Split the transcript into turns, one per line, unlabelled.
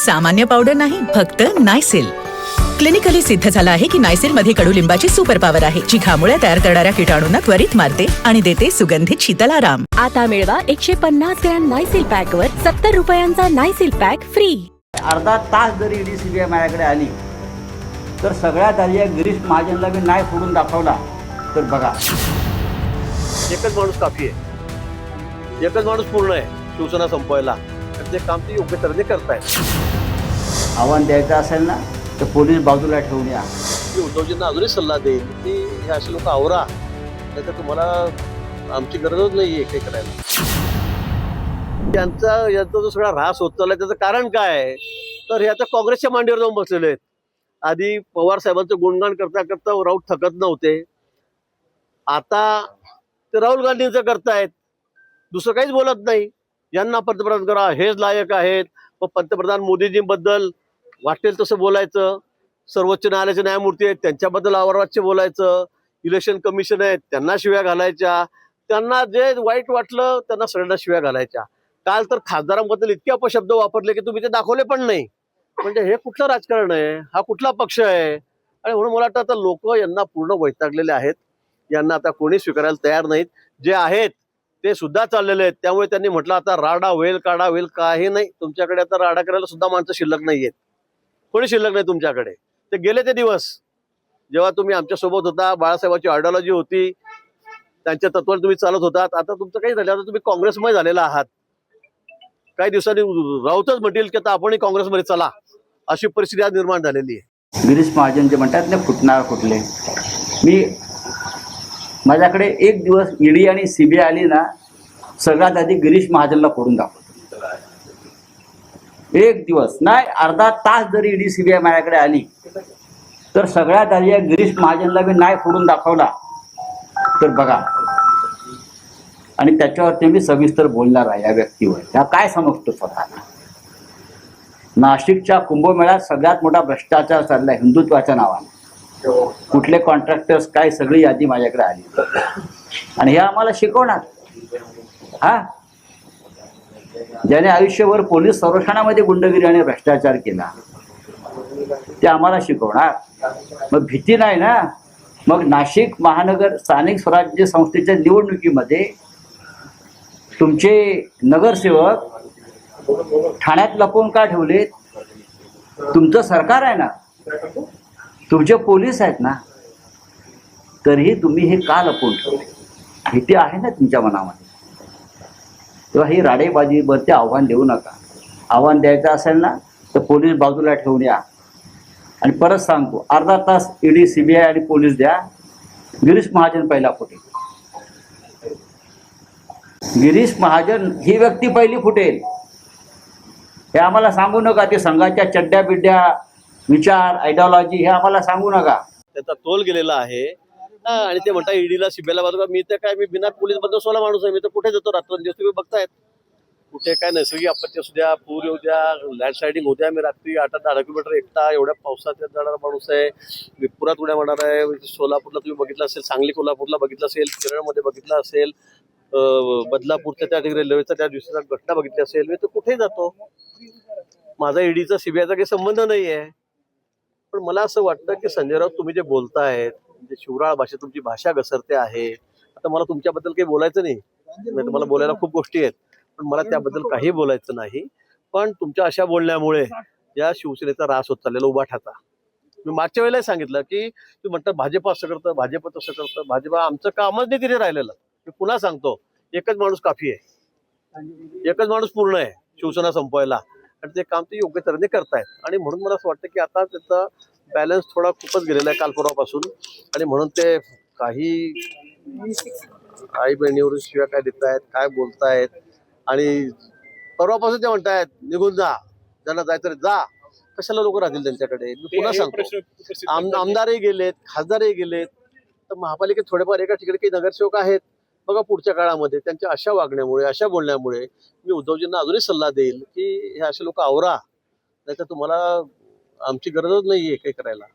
सामान्य पावडर नाही, फक्त नायसिल. क्लिनिकली सिद्ध झालं आहे की नायसिल मध्ये कडुलिंबाची सुपर पॉवर आहे, जी घामुळे तयार करणाऱ्या किटाणूंना त्वरित मारते आणि देते सुगंधित शीतल आराम.
आता मिळवा 150 ग्रॅम नायसिल पॅक वर 70 रुपयांचा नायसिल पॅक फ्री.
अर्धा तास जरी ईडी सीबीआय माझ्याकडे आली तर सगळ्यात आधी या गिरीश महाजनला मी नाही फोडून दाखवला तर बघा.
एकच माणूस काफी आहे, एकच माणूस पूर्ण आहे शिवसेना संपवायला. तर ते काम ते योग्य तऱ्हेने करतायत.
आव्हान द्यायचं असेल ना तर पोलीस बाजूला ठेवून या.
मी उद्धवजींना अजूनही सल्ला देईल की हे असे लोक आवरा, नाही तर तुम्हाला आमची गरजच नाही आहे काही करायला. यांचा जो सगळा ऱ्हास होत चाललाय त्याचं कारण काय आहे तर हे आता काँग्रेसच्या मांडीवर जाऊन बसलेले आहेत. आधी पवार साहेबांचं गुणगान करता करता राऊत थकत नव्हते, आता ते राहुल गांधींचं करतायत, दुसरं काहीच बोलत नाही. यांना पंतप्रधान करा, हेच लायक आहेत. मग पंतप्रधान मोदीजींबद्दल वाटेल तसं बोलायचं, सर्वोच्च न्यायालयाचे न्यायमूर्ती आहेत त्यांच्याबद्दल आवारवाच्य बोलायचं, इलेक्शन कमिशन आहेत त्यांना शिव्या घालायच्या, त्यांना जे वाईट वाटलं त्यांना सगळ्यांना शिव्या घालायच्या. काल तर खासदारांबद्दल इतके अपशब्द वापरले की तुम्ही ते दाखवले पण नाही. म्हणजे हे कुठलं राजकारण आहे, हा कुठला पक्ष आहे? आणि म्हणून मला वाटतं आता लोक यांना पूर्ण वैतागलेले आहेत. यांना आता कोणी स्वीकारायला तयार नाहीत. जे आहेत ते सुद्धा चाललेले आहेत. त्यामुळे त्यांनी म्हटलं आता राडा होईल, काढा होईल, काही नाही. तुमच्याकडे आता राडा करायला सुद्धा माणसं शिल्लक नाहीयेत, कोणी शिल्लक नाही तुमच्याकडे. ते गेले ते दिवस जेव्हा तुम्ही आमच्या सोबत होता, बाळासाहेबांची आयडिओलॉजी होती, त्यांच्या तत्वावर तुम्ही चालत होतात. आता तुमचं काही झालं, आता तुम्ही काँग्रेसमध्ये झालेला आहात. काही दिवसांनी राऊतच म्हणतील की आता आपणही काँग्रेसमध्ये चला, अशी परिस्थिती आज निर्माण झालेली आहे.
गिरीश महाजन जे म्हणतात ना फुटणार फुटले, मी माझ्याकडे एक दिवस ईडी आणि सीबीआय आली ना सगळ्यात आधी गिरीश महाजनला फोडून दाखवतो. एक दिवस नाही, अर्धा तास जरी ईडी सीबीआय माझ्याकडे आली तर सगळ्यात आधी या गिरीश महाजनला मी नाही फोडून दाखवला तर बघा. आणि त्याच्यावरती मी सविस्तर बोलणार आहे या व्यक्तीवर. त्या काय समजतो स्वतःला. नाशिकच्या कुंभमेळ्यात सगळ्यात मोठा भ्रष्टाचार चाललाय हिंदुत्वाच्या नावाने. कुठले कॉन्ट्रॅक्टर्स काय सगळी यादी माझ्याकडे आली आणि हे आम्हाला शिकवणार. हा, ज्याने आयुष्यभर पोलीस संरक्षणामध्ये गुंडगिरी आणि भ्रष्टाचार केला ते आम्हाला शिकवणार. मग भीती नाही ना. मग नाशिक महानगर स्थानिक स्वराज्य संस्थेच्या निवडणुकीमध्ये तुमचे नगरसेवक ठाण्यात लपवून का ठेवलेत? तुमचं सरकार आहे ना, तुमचे पोलीस आहेत ना, तरीही तुम्ही हे का लपवून ठेवले? भीती आहे ना तुमच्या मनामध्ये. तेव्हा ही राडेबाजीवरती आव्हान देऊ नका. आव्हान द्यायचं असेल ना तर पोलीस बाजूला ठेवून या. आणि परत सांगतो, अर्धा तास ईडी सीबीआय आणि पोलीस द्या. गिरीश महाजन पहिला फुटेल. गिरीश महाजन ही व्यक्ती पहिली फुटेल. हे आम्हाला सांगू नका. ते संघाच्या चड्ड्या बिड्ड्या विचार आयडिओलॉजी हे आम्हाला सांगू नका.
त्याचा तोल गेलेला आहे. आणि ते म्हणता ईडीला सीबीआयला बाजूला. मी तर काय, मी बिना पोलीस बंद 16 माणूस आहे. मी तर कुठे जातो रात्रंदिवस, तुम्ही बघतायत. कुठे काय नैसर्गिक आपत्ती असू द्या, पूर येऊ द्या, लँडस्लायडिंग होऊ द्या, मी रात्री 8-10 किलोमीटर एकटा एवढ्या पावसात जाणारा माणूस आहे. मी पुरात उड्या मारणार आहे. सोलापूरला तुम्ही बघितलं असेल, सांगली कोल्हापूरला बघितलं असेल, केरळमध्ये बघितलं असेल, बदलापूरच्या त्या रेल्वेचा त्या दिवसाचा घटना बघितली असेल. मी तर कुठेही जातो. माझा ईडीचा सीबीआयचा काही संबंध नाही आहे. पण मला असं वाटतं की संजय राऊत, तुम्ही जे बोलतायत म्हणजे शिवराळ भाषेत तुमची भाषा घसरते आहे. आता मला तुमच्याबद्दल काही बोलायचं नाही, तुम्हाला बोलायला खूप गोष्टी आहेत, पण मला त्याबद्दल काही बोलायचं नाही. पण तुमच्या अशा बोलण्यामुळे या शिवसेनेचा ऱ्हास होत चाललेला उभा ठाता. मी मागच्या वेळेलाही सांगितलं की तुम्ही म्हणतात भाजप असं करतं, भाजप तसं करतं. भाजप आमचं कामच नाही तिथे राहिलेलं. मी पुन्हा सांगतो, एकच माणूस काफी आहे, एकच माणूस पूर्ण आहे शिवसेना संपवायला. आणि ते काम ते योग्य तऱ्हेने करतायत. आणि म्हणून मला असं वाटतं की आता त्याचा बॅलन्स थोडा खूपच गेलेला आहे काल परवापासून. आणि म्हणून ते काही आई बहिणीवरून शिव्या काय देत आहेत, काय बोलतायत. आणि परवापासून ते म्हणतायत निघून जा, ज्यांना जायचं जा. कशाला लोक राहतील त्यांच्याकडे? मी पुन्हा सांगतो, आमदारही गेलेत, खासदारही गेलेत. तर महापालिकेत थोडेफार एका ठिकाणी काही नगरसेवक आहेत. बघा पुढच्या काळामध्ये त्यांच्या अशा वागण्यामुळे, अशा बोलण्यामुळे मी उद्धवजींना अजूनही सल्ला देईल की हे असे लोक आवरा, नाही तर तुम्हाला आमची गरजच नाहीये काही करायला.